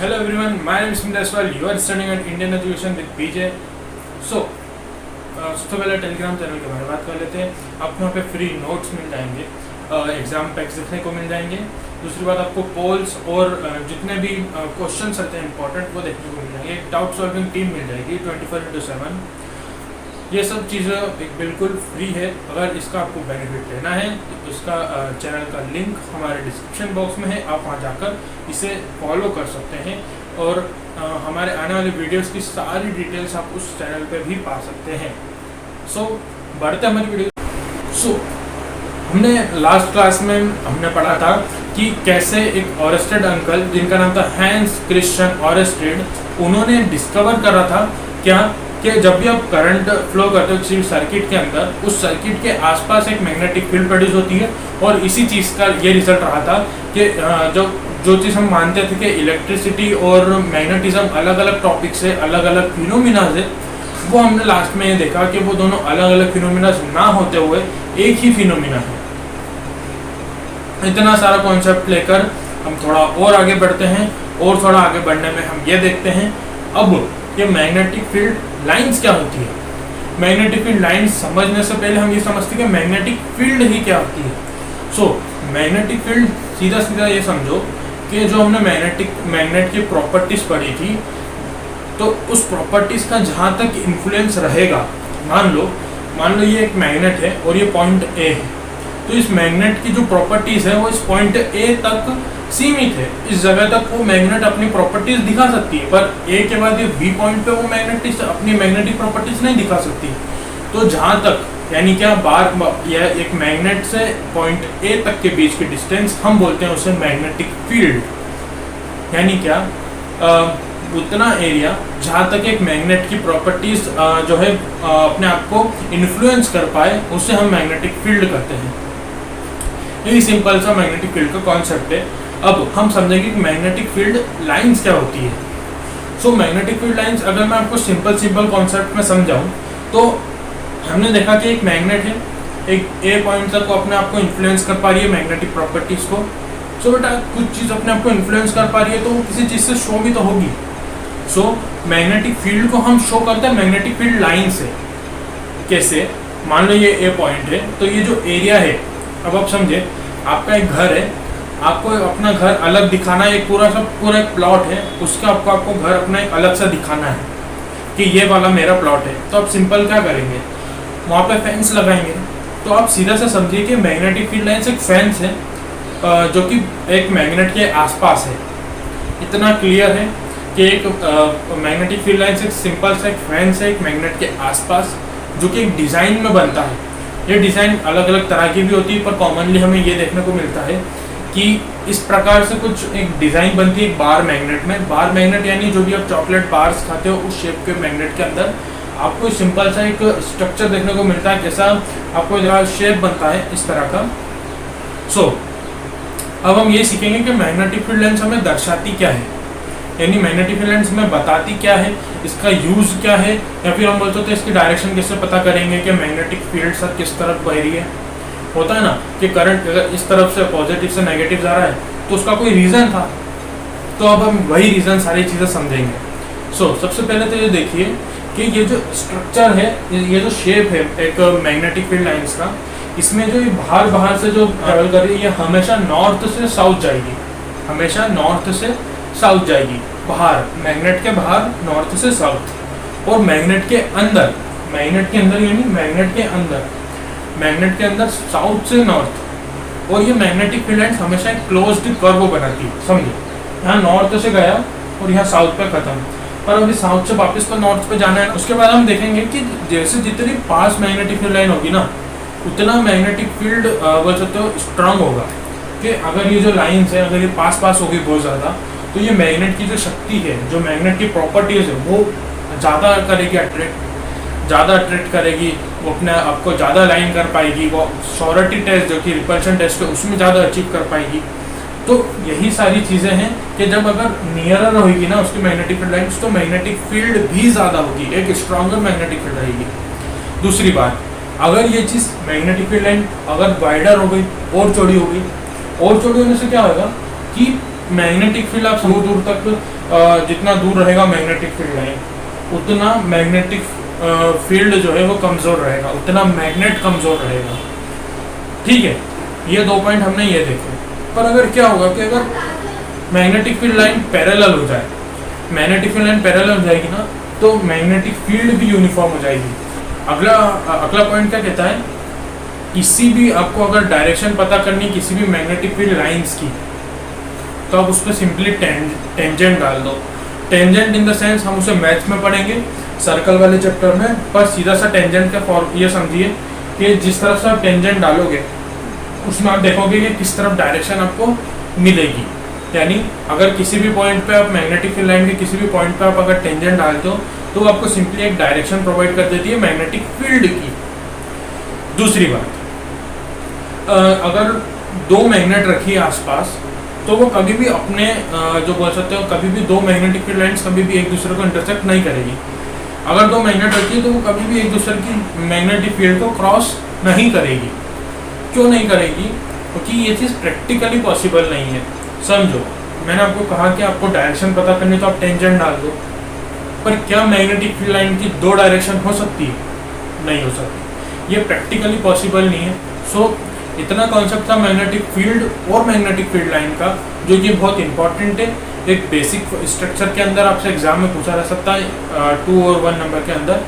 Hello everyone, my name is Smith Aswal. You are studying at Indian Education with PJ. So, सबसे पहले Telegram channel के बारे में बात कर लेते हैं। आपको वहाँ पे फ्री नोट्स मिल जाएंगे, एग्जाम पैक्स देखने को मिल जाएंगे। दूसरी बात, आपको पोल्स और जितने भी क्वेश्चंस रहते हैं इंपॉर्टेंट वो देखने को मिल जाएंगे। एक डाउट सॉल्विंग टीम मिल जाएगी 24/7। ये सब चीज़ें बिल्कुल फ्री है। अगर इसका आपको बेनिफिट लेना है तो इसका चैनल का लिंक हमारे डिस्क्रिप्शन बॉक्स में है, आप वहाँ जाकर इसे फॉलो कर सकते हैं और हमारे आने वाले वीडियोस की सारी डिटेल्स आप उस चैनल पे भी पा सकते हैं। सो बढ़ते हमारी वीडियो। हमने लास्ट क्लास में हमने पढ़ा था कि कैसे एक ऑरेस्टेड अंकल जिनका नाम था हैंस क्रिश्चियन ऑरेस्टेड, उन्होंने डिस्कवर करा था क्या कि जब भी आप करंट फ्लो करते हो किसी सर्किट के अंदर, उस सर्किट के आसपास एक मैग्नेटिक फील्ड प्रोड्यूस होती है। और इसी चीज़ का ये रिजल्ट रहा था कि जो चीज़ हम मानते थे कि इलेक्ट्रिसिटी और मैग्नेटिज्म अलग अलग टॉपिक से अलग अलग फिनोमिना से, वो हमने लास्ट में ये देखा कि वो दोनों अलग अलग फिनोमिना ना होते हुए एक ही फिनोमिना है। इतना सारा कॉन्सेप्ट लेकर हम थोड़ा और आगे बढ़ते हैं और थोड़ा आगे बढ़ने में हम ये देखते हैं अब कि मैग्नेटिक फील्ड लाइंस क्या होती है। मैग्नेटिक फील्ड लाइंस समझने से पहले हम ये समझते हैं कि मैग्नेटिक फील्ड ही क्या होती है। मैग्नेटिक फील्ड सीधा सीधा ये समझो कि जो हमने मैग्नेट की प्रॉपर्टीज पढ़ी थी, तो उस प्रॉपर्टीज का जहाँ तक इन्फ्लुएंस रहेगा, मान लो ये एक मैग्नेट है और ये पॉइंट ए है, तो इस मैग्नेट की जो प्रॉपर्टीज है वो इस पॉइंट ए तक सीमित है। इस जगह तक वो मैग्नेट अपनी प्रॉपर्टीज दिखा सकती है, पर ए के बाद ये बी पॉइंट पे वो मैग्नेटिक अपनी मैग्नेटिक प्रॉपर्टीज नहीं दिखा सकती। तो जहाँ तक यानी क्या यह एक मैग्नेट से पॉइंट ए तक के बीच की डिस्टेंस हम बोलते हैं उसे मैग्नेटिक फील्ड। यानी क्या उतना एरिया जहाँ तक एक मैग्नेट की प्रॉपर्टीज जो है अपने आप को इन्फ्लुएंस कर पाए, उसे हम मैग्नेटिक फील्ड कहते हैं। यही सिंपल सा मैग्नेटिक फील्ड का कॉन्सेप्ट है। अब हम समझेंगे कि मैग्नेटिक फील्ड लाइंस क्या होती है। मैग्नेटिक फील्ड लाइंस अगर मैं आपको सिंपल कॉन्सेप्ट में समझाऊं, तो हमने देखा कि एक मैग्नेट है, एक ए पॉइंट तक वो अपने आप को इन्फ्लुएंस कर पा रही है मैग्नेटिक प्रॉपर्टीज को। बेटा कुछ चीज़ अपने आप को इन्फ्लुएंस कर पा रही है तो वो किसी चीज़ से शो भी तो होगी। मैग्नेटिक फील्ड को हम शो करते हैं मैग्नेटिक फील्ड लाइन से। कैसे? मान लो ये ए पॉइंट है, तो ये जो एरिया है, अब आप समझे आपका एक घर है, आपको अपना घर अलग दिखाना है, एक पूरा एक प्लॉट है, उसका आपको घर अपना एक अलग सा दिखाना है कि ये वाला मेरा प्लॉट है। तो आप सिंपल क्या करेंगे, वहाँ पे फेंस लगाएंगे। तो आप सीधा से समझिए कि मैग्नेटिक फील्ड लाइन्स एक फेंस है जो कि एक मैग्नेट के आसपास है। इतना क्लियर है कि एक मैग्नेटिक फील्ड लाइन्स एक सिंपल सा एक फेंस है एक मैग्नेट के आसपास, जो कि एक डिज़ाइन में बनता है। ये डिज़ाइन अलग अलग तरह की भी होती है, पर कॉमनली हमें ये देखने को मिलता है कि इस प्रकार से कुछ एक डिज़ाइन बनती है एक बार मैग्नेट में। बार मैग्नेट यानी जो भी आप चॉकलेट बार्स खाते हो, उस शेप के मैग्नेट के अंदर आपको सिंपल सा एक स्ट्रक्चर देखने को मिलता है, जैसा आपको जहाँ शेप बनता है इस तरह का। अब हम ये सीखेंगे कि मैग्नेटिक फील्ड लाइन्स हमें दर्शाती क्या है, यानी मैग्नेटिक फील्ड लाइन्स हमें बताती क्या है, इसका यूज़ क्या है, या फिर हम बोलते हैं इसकी डायरेक्शन कैसे पता करेंगे कि मैग्नेटिक फील्ड सर किस तरफ बह रही है। होता है ना कि करंट अगर इस तरफ से पॉजिटिव से नेगेटिव जा रहा है तो उसका कोई रीज़न था। तो अब हम वही रीज़न सारी चीज़ें समझेंगे। सबसे पहले तो ये देखिए कि ये जो स्ट्रक्चर है, ये जो शेप है एक मैग्नेटिक फील्ड लाइन्स का, इसमें जो ये बाहर से जो ट्रेवल कर रही है, ये हमेशा नॉर्थ से साउथ जाएगी, हमेशा नॉर्थ से साउथ जाएगी, बाहर मैग्नेट के बाहर नॉर्थ से साउथ। और मैग्नेट के अंदर यानी मैग्नेट के अंदर साउथ से नॉर्थ। और ये मैग्नेटिक फील्ड लाइन्स हमेशा एक क्लोज्ड कर्व बनाती है। समझो, यहाँ नॉर्थ से गया और यहाँ साउथ पे खत्म, पर अभी साउथ से वापस तो नॉर्थ पे जाना है। उसके बाद हम देखेंगे कि जैसे जितनी पास मैग्नेटिक फील्ड लाइन होगी ना, उतना मैग्नेटिक फील्ड बोल सकते हो स्ट्रांग होगा। कि अगर ये जो लाइन्स है, अगर ये पास होगी बहुत ज़्यादा, तो ये मैग्नेट की जो शक्ति है, जो मैग्नेट की प्रॉपर्टीज है, वो ज़्यादा करेगी, अट्रैक्ट करेगी, वो अपने आपको ज़्यादा लाइन कर पाएगी, वो श्योरिटी टेस्ट जो कि रिपल्शन टेस्ट है उसमें ज़्यादा अचीव कर पाएगी। तो यही सारी चीज़ें हैं कि जब अगर नियरर होगी ना उसकी मैग्नेटिक फील्ड लाइन्स, तो मैग्नेटिक फील्ड भी ज़्यादा होगी, एक स्ट्रॉन्गर मैग्नेटिक फील्ड रहेगी। दूसरी बात, अगर ये चीज़ मैग्नेटिक फील्ड लाइन अगर वाइडर हो गई और चौड़ी हो गई, और चौड़ी होने से क्या होगा कि मैग्नेटिक फील्ड आप दूर दूर तक जितना दूर रहेगा मैग्नेटिक फील्ड लाइन उतना मैग्नेटिक फील्ड जो है वो कमज़ोर रहेगा, उतना मैग्नेट कमज़ोर रहेगा। ठीक है, ये 2 पॉइंट हमने ये देखे। पर अगर क्या होगा कि अगर मैग्नेटिक फील्ड लाइन पैरेलल हो जाए, मैग्नेटिक फील्ड लाइन पैरेलल हो जाएगी ना, तो मैग्नेटिक फील्ड भी यूनिफॉर्म हो जाएगी। अगला पॉइंट क्या कहता है, किसी भी आपको अगर डायरेक्शन पता करनी किसी भी मैग्नेटिक फील्ड लाइंस की, तो आप उस पर सिंपली टेंजेंट डाल दो। टेंजेंट इन द सेंस हम उसे मैथ्स में पढ़ेंगे सर्कल वाले चैप्टर में, पर सीधा सा टेंजेंट का फॉर्म ये समझिए कि जिस तरफ से आप टेंजेंट डालोगे उसमें आप देखोगे कि किस तरफ डायरेक्शन आपको मिलेगी। यानी अगर किसी भी पॉइंट पे आप मैग्नेटिक फील्ड लाइन के किसी भी पॉइंट पे आप अगर टेंजेंट डालते हो तो आपको सिंपली एक डायरेक्शन प्रोवाइड कर देती है मैग्नेटिक फील्ड की। दूसरी बात, अगर 2 मैग्नेट रखिए आसपास, तो वो कभी भी अपने जो बोल सकते हो कभी भी 2 मैग्नेटिक फील्ड लाइंस कभी भी एक दूसरे को इंटरसेक्ट नहीं करेगी। अगर 2 मैग्नेट रखी है तो वो कभी भी एक दूसरे की मैग्नेटिक फील्ड को क्रॉस नहीं करेगी। क्यों नहीं करेगी? क्योंकि ये चीज़ प्रैक्टिकली पॉसिबल नहीं है। समझो, मैंने आपको कहा कि आपको डायरेक्शन पता करनी तो आप टेंजेंट डाल दो, पर क्या मैग्नेटिक फील्ड लाइन की 2 डायरेक्शन हो सकती है? नहीं हो सकती, ये प्रैक्टिकली पॉसिबल नहीं है। सो इतना कॉन्सेप्ट था मैग्नेटिक फील्ड और मैग्नेटिक फील्ड लाइन का, जो कि बहुत इंपॉर्टेंट है। एक बेसिक स्ट्रक्चर के अंदर आपसे एग्जाम में पूछा जा सकता है 2 और 1 नंबर के अंदर,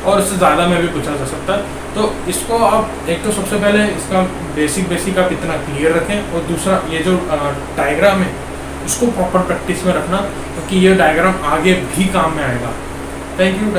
और इससे ज़्यादा में भी पूछा जा सकता है। तो इसको आप एक तो सबसे पहले इसका बेसिक आप इतना क्लियर रखें, और दूसरा ये जो डायग्राम है इसको प्रॉपर प्रैक्टिस में रखना, क्योंकि ये डायग्राम आगे भी काम में आएगा। Thank you.